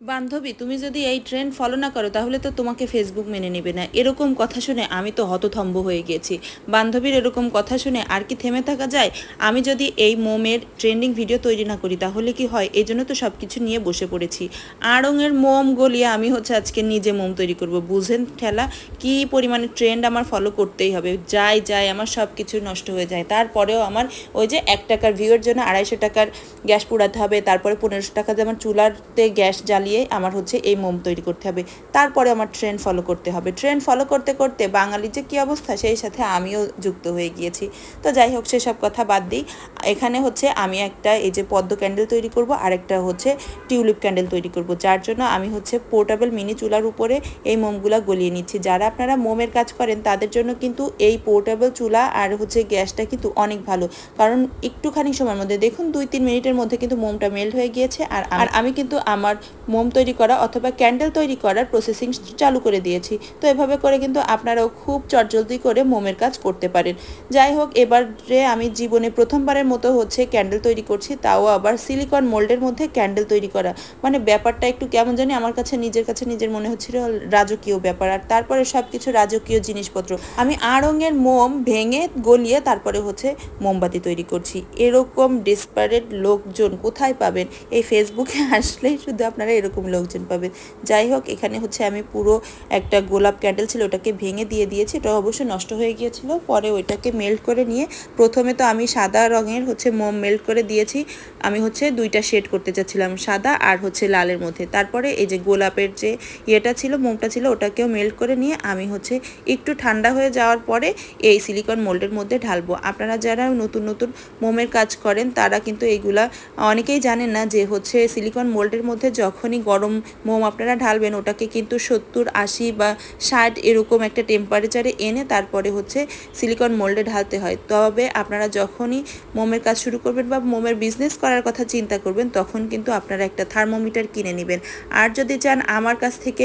বান্ধবী, তুমি যদি এই ট্রেন্ড ফলো না করো তাহলে তো তোমাকে ফেসবুক মেনে নেবে না। এরকম কথা শুনে আমি তো হতভম্ব হয়ে গেছি। বান্ধবীর এরকম কথা শুনে আর কি থেমে থাকা যায়? আমি যদি এই মোমের ট্রেন্ডিং ভিডিও তৈরি না করি তাহলে কি হয়? এই জন্য তো সব কিছু নিয়ে বসে পড়েছি। আড়ঙের মোম গলিয়ে আমি হচ্ছে আজকে নিজে মোম তৈরি করব। বুঝেন ঠেলা, কি পরিমাণে ট্রেন্ড আমার ফলো করতেই হবে। যাই আমার সব কিছু নষ্ট হয়ে যায়, তারপরেও আমার ওই যে 1 টাকার ভিউয়ের জন্য 250 টাকার গ্যাস পোড়াতে হবে, তারপরে 1500 টাকা দিয়ে আমার চুলাতে গ্যাস জ্বালিয়ে আমার হচ্ছে এই মোম তৈরি করতে হবে, তারপরে আমার ট্রেন্ড ফলো করতে হবে। ট্রেন্ড ফলো করতে করতে বাঙালি যে কী অবস্থা, সেই সাথে আমিও যুক্ত হয়ে গিয়েছি। তো যাই হোক, সেসব কথা বাদ দিই। এখানে হচ্ছে আমি একটা এই যে পদ্ম ক্যান্ডেল তৈরি করব, আর একটা হচ্ছে টিউলিপ ক্যান্ডেল তৈরি করব, যার জন্য আমি হচ্ছে পোর্টেবল মিনি চুলার উপরে এই মোমগুলা গলিয়ে নিচ্ছি। যারা আপনারা মোমের কাজ করেন তাদের জন্য কিন্তু এই পোর্টেবল চুলা আর হচ্ছে গ্যাসটা কিন্তু অনেক ভালো, কারণ একটুখানি সময়ের মধ্যে দেখুন 2-3 মিনিটের মধ্যে কিন্তু মোমটা মেল্ট হয়ে গিয়েছে। আর আমি কিন্তু আমার মোম তৈরি করা অথবা ক্যান্ডেল তৈরি করার প্রসেসিং চালু করে দিয়েছি। তো এভাবে করে কিন্তু আপনারাও খুব চটজলদি করে মোমের কাজ করতে পারেন। যাই হোক, এবারে আমি জীবনে প্রথমবারের মতো হচ্ছে ক্যান্ডেল তৈরি করছি, তাও আবার সিলিকন মোল্ডের মধ্যে ক্যান্ডেল তৈরি করা। মানে ব্যাপারটা একটু কেমন জানি আমার কাছে নিজের মনে হচ্ছিল রাজকীয় ব্যাপার। আর তারপরে সব কিছু রাজকীয় জিনিসপত্র আমি আড়ঙের মোম ভেঙে গলিয়ে তারপরে হচ্ছে মোমবাতি তৈরি করছি। এরকম ডিসপারেট লোকজন কোথায় পাবেন? এই ফেসবুকে আসলেই শুধু আপনারা এরকম লোকজন পাবেন। যাই হোক, এখানে হচ্ছে আমি পুরো একটা গোলাপ ক্যান্ডেল ছিল ওটাকে ভেঙে দিয়ে দিয়েছি। এটা অবশ্য নষ্ট হয়ে গিয়েছিল, পরে ওইটাকে মেল্ট করে নিয়ে প্রথমে তো আমি সাদা রঙের হচ্ছে মোম মেল্ট করে দিয়েছি। আমি হচ্ছে 2টা শেড করতে চাচ্ছিলাম, সাদা আর হচ্ছে লালের মধ্যে। তারপরে এই যে গোলাপের যে ইয়েটা ছিল, মোমটা ছিল, ওটাকেও মেল্ট করে নিয়ে আমি হচ্ছে একটু ঠান্ডা হয়ে যাওয়ার পরে এই সিলিকন মোল্ডের মধ্যে ঢালবো। আপনারা যারা নতুন মোমের কাজ করেন তারা কিন্তু এইগুলা অনেকেই জানেন না যে হচ্ছে সিলিকন মোল্ডের মধ্যে যখনই গরম মোম আপনারা ঢালবেন ওটাকে কিন্তু 70, 80 বা 60 এরকম একটা টেম্পারেচারে এনে তারপরে হচ্ছে সিলিকন মোল্ডে ঢালতে হয়। তবে আপনারা যখনই মোমের কাজ শুরু করবেন বা মোমের বিজনেস করার কথা চিন্তা করবেন তখন কিন্তু আপনারা একটা থার্মোমিটার কিনে নেবেন। আর যদি চান আমার কাছ থেকে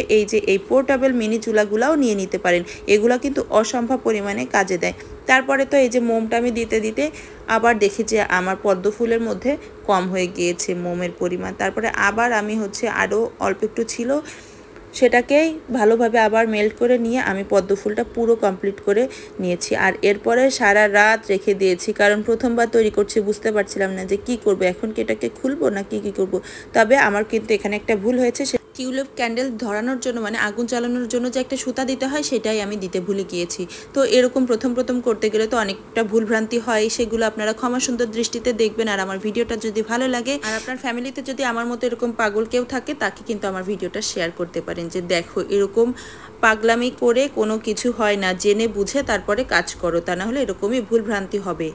এই পোর্টেবল মিনি চুলাগুলাও নিয়ে নিতে পারেন। এগুলো কিন্তু অসম্ভব পরিমাণে কাজে দেয়। তারপরে তো এই যে মোমটা আমি দিতে দিতে আবার দেখি যে আমার পদ্ম ফুলের মধ্যে কম হয়ে গিয়েছে মোমের পরিমাণ। তারপরে আবার আমি হচ্ছে আরও অল্প একটু ছিল, সেটাকেই ভালোভাবে আবার মেল্ট করে নিয়ে আমি পদ্ম ফুলটা পুরো কমপ্লিট করে নিয়েছি। আর এরপরে সারা রাত রেখে দিয়েছি, কারণ প্রথমবার তৈরি করছি, বুঝতে পারছিলাম না যে কি করব, এখন কি এটাকে খুলবো না কি করব। তবে আমার কিন্তু এখানে একটা ভুল হয়েছে। টিউলিপ ক্যান্ডেল ধরানোর জন্য মানে আগুন জ্বালানোর জন্য যে একটা সুতা দিতে হয় সেটাই আমি দিতে ভুলে গিয়েছি। তো এরকম প্রথম করতে গেলে তো অনেকটা ভুলভ্রান্তি হয়, সেগুলো আপনারা ক্ষমা সুন্দর দৃষ্টিতে দেখবেন। আর আমার ভিডিওটা যদি ভালো লাগে আর আপনার ফ্যামিলিতে যদি আমার মতো এরকম পাগল কেউ থাকে তাকে কিন্তু আমার ভিডিওটা শেয়ার করতে পারেন যে দেখো এরকম পাগলামি করে কোনো কিছু হয় না, জেনে বুঝে তারপরে কাজ করো, তা না হলে এরকমই ভুলভ্রান্তি হবে।